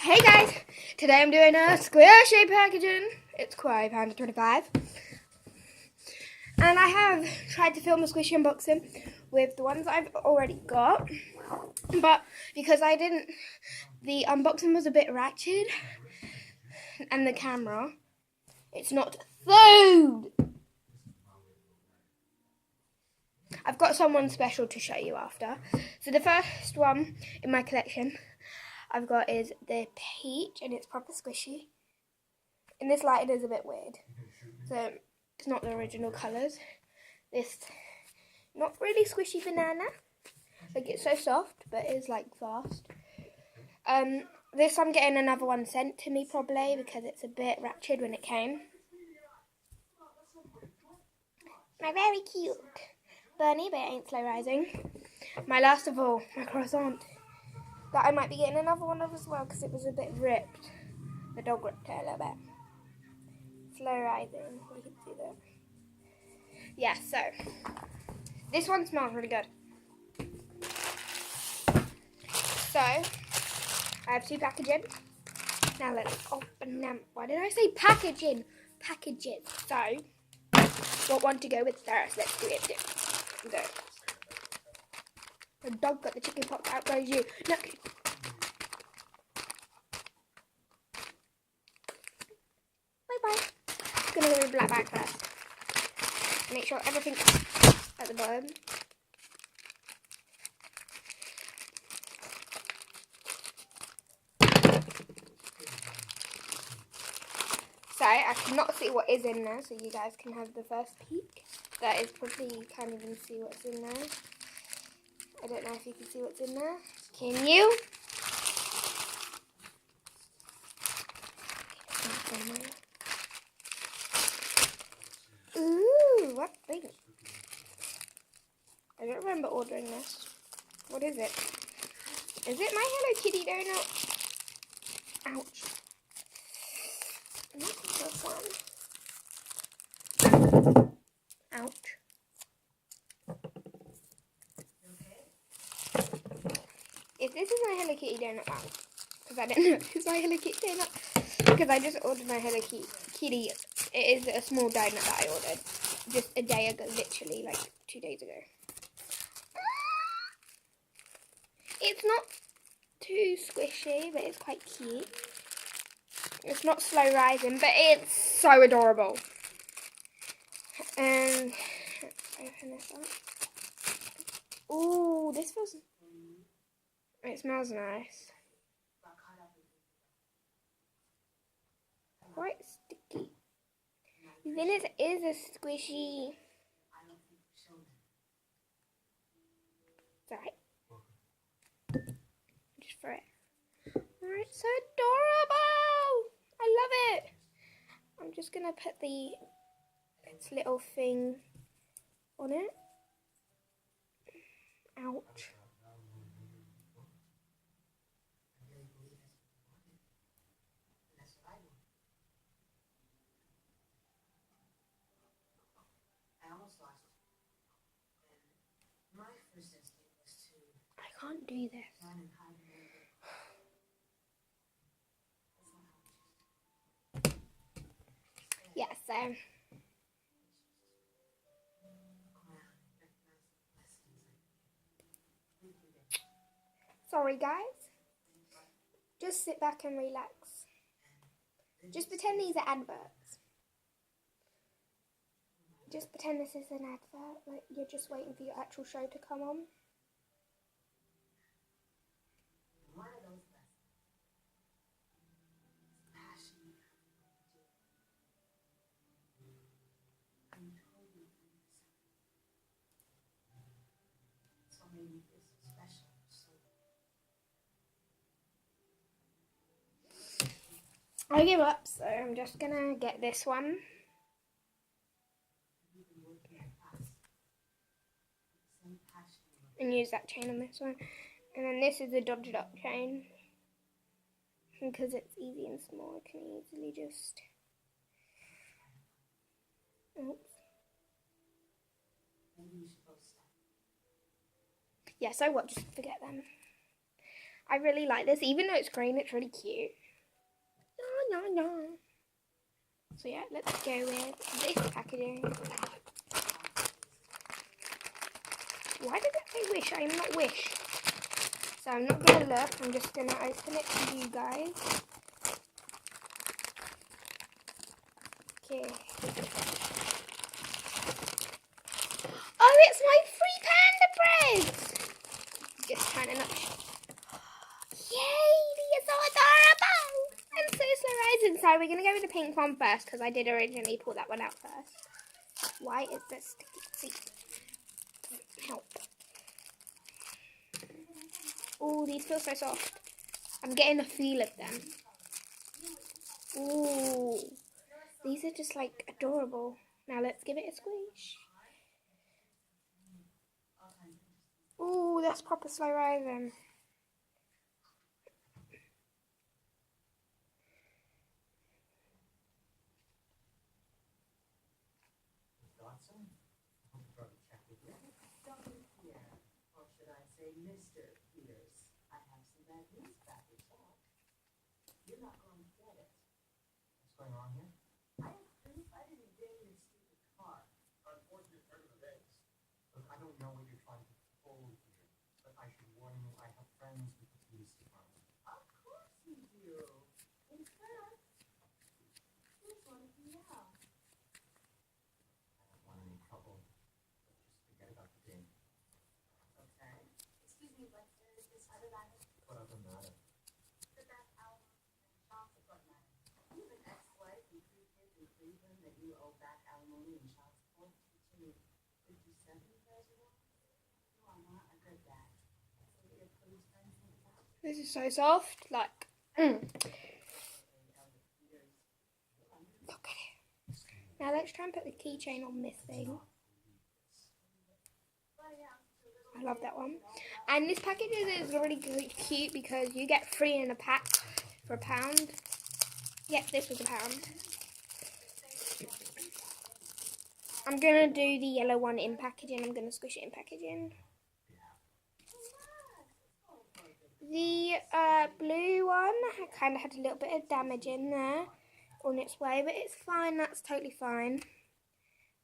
Hey guys, today I'm doing a squishy packaging. It's Kawaii Panda 25. And I have tried to film a squishy unboxing with the ones I've already got. But because the unboxing was a bit ratchet and the camera, it's not food. I've got someone special to show you after. So the first one in my collection I've got is the peach, and it's proper squishy. In this light it is a bit weird, so it's not the original colours. This not really squishy banana, like it's so soft but it's like fast. This I'm getting another one sent to me probably because it's a bit ratchet when it came. My very cute bunny, but it ain't slow rising. My last of all, my croissant, that I might be getting another one of as well because it was a bit ripped. The dog ripped it a little bit. Slow rising, you can see that. Yeah, so this one smells really good. So I have two packaging. Now let's open them. Why did I say packaging? Packages. So what one to go with first? Let's do it. Go. The dog got the chicken pox. Out goes you. No. Bye bye. Gonna go with black bag first. Make sure everything's at the bottom. So I cannot see what is in there, so you guys can have the first peek. That is probably, you can't even see what's in there. I don't know if you can see what's in there. Can you? Ooh, what thing? I don't remember ordering this. What is it? Is it my Hello Kitty donut? Ouch. Not this one. Ouch. If this is my Hello Kitty donut, wow. Because I don't know if it's my Hello Kitty donut. Because I just ordered my Hello Kitty. It is a small donut that I ordered just a day ago, literally like 2 days ago. It's not too squishy, but it's quite cute. It's not slow rising, but it's so adorable. And let's open this up. Ooh, this feels. It smells nice. Quite sticky. This is a squishy. It's alright. Just for it. Oh, it's so adorable. I love it. I'm just gonna put its little thing on it. Ouch. I can't do this. Yeah, so sorry guys. Just sit back and relax. Just pretend these are adverts. Just pretend this is an advert, like you're just waiting for your actual show to come on. I give up, so I'm just gonna get this one. And use that chain on this one. And then this is a dodged up chain. Because it's easy and small, I can easily just... Oops. Yeah, so what? Just forget them. I really like this. Even though it's green, it's really cute. No, no, no. So yeah, let's go with this packaging. Why did it say Wish? I am not Wish. So I'm not going to look. I'm just going to open it to you guys. Okay. Oh, it's my free panda breads! Just trying to not... Yay! You're so adorable! I'm so surprised. So we're going to go with the pink one first because I did originally pull that one out first. Why is this sticky? Doesn't help. Oh, these feel so soft. I'm getting a feel of them. Ooh. These are just like adorable. Now let's give it a squish. Ooh, that's proper slow rising. Mr. Peters, I have some bad news about yourself. You're not going to get it. What's going on here? I have proof I didn't bring your stupid car. Unfortunate turn of events. Look, I don't know what you're trying to pull here, but I should warn you, I have friends with the police department. Of course you do. In fact, here's one of you now. I don't want any trouble. Just forget about the game. Okay. Excuse me, but there is this other matter. What other matter? The Beth Allen child support matter. You have an ex-wife and 3 kids in Cleveland that you owe back alimony and child support to $57,000? You are not a good dad. So your police friends think about it. This is so soft. Like, look at it. Now let's try and put the keychain on this thing. I love that one. And this package is really cute because you get 3 in a pack for £1. Yep, this was £1. I'm going to do the yellow one in packaging. I'm going to squish it in packaging. The blue one kind of had a little bit of damage in there on its way, but it's fine. That's totally fine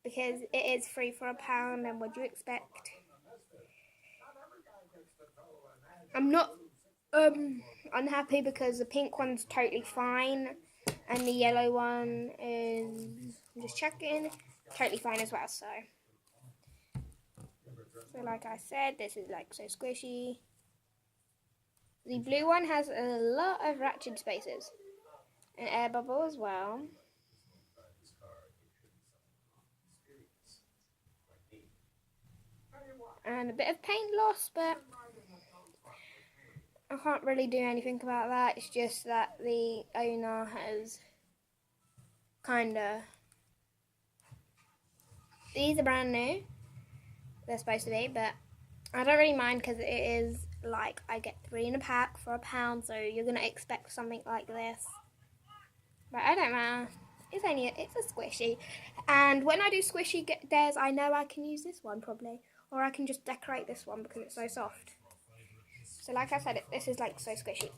because it is 3 for £1. And what do you expect? I'm not unhappy because the pink one's totally fine and the yellow one is, I'm just checking, totally fine as well. So like I said, this is like so squishy. The blue one has a lot of ratchet spaces, an air bubble as well, and a bit of paint loss, but I can't really do anything about that. It's just that the owner has these are brand new, they're supposed to be, but I don't really mind because it is like I get 3 in a pack for £1, so you're gonna expect something like this. But I don't matter. It's a squishy, and when I do squishy dares, I know I can use this one probably, or I can just decorate this one because it's so soft. So like I said, this is like so squishy.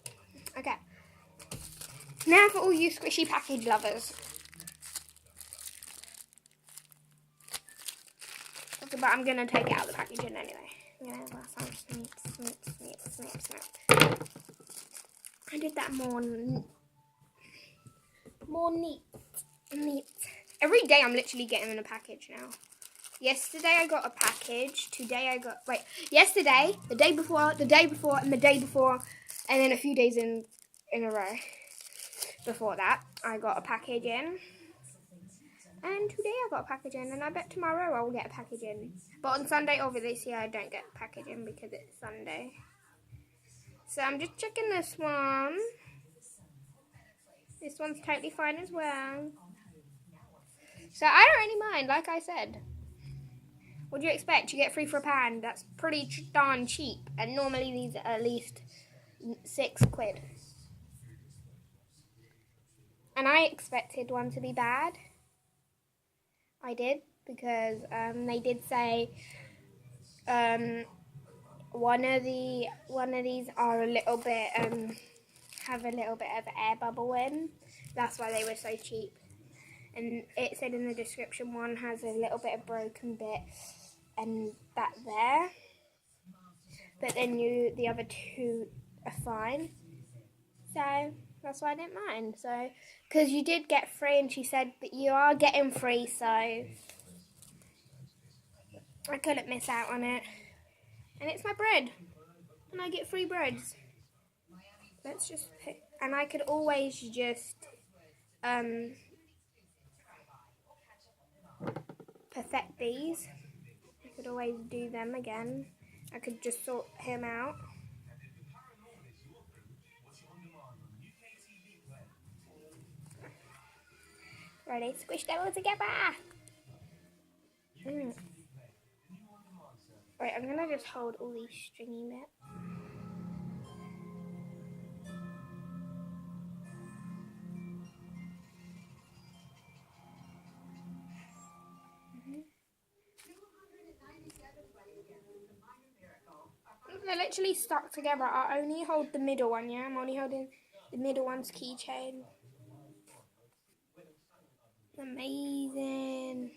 Okay. Now for all you squishy package lovers. But I'm going to take it out of the packaging anyway. Yeah, that's how snip, snip, snip, snip, snip. I did that more neat. Every day I'm literally getting in a package now. Yesterday I got a package. Today I got, yesterday, the day before, and the day before, and then a few days in a row before that, I got a package in. And today I got a package in, and I bet tomorrow I will get a package in. But on Sunday, obviously, I don't get a package in because it's Sunday. So I'm just checking this one. This one's totally fine as well. So I don't really mind, like I said. What do you expect? You get 3 for £1. That's pretty darn cheap. And normally these are at least £6. And I expected one to be bad. I did, because they did say one of these are a little bit have a little bit of air bubble in. That's why they were so cheap. And it said in the description one has a little bit of broken bit and that there. But then the other two are fine. So that's why I didn't mind. So, because you did get free, and she said that you are getting free, so I couldn't miss out on it. And it's my bread, and I get free breads. Let's just pick, and I could always just perfect these. I could always do them again. I could just sort him out. Ready? Squish them all together. Right, I'm gonna just hold all these stringy bits. They're literally stuck together. I only hold the middle one, yeah? I'm only holding the middle one's keychain. Amazing.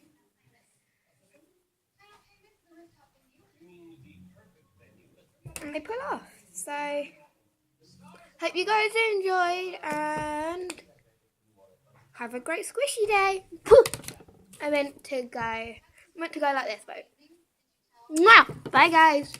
And they pull off. So, hope you guys enjoyed and have a great squishy day. Poof! I meant to go like this, but. Mwah! Bye, guys.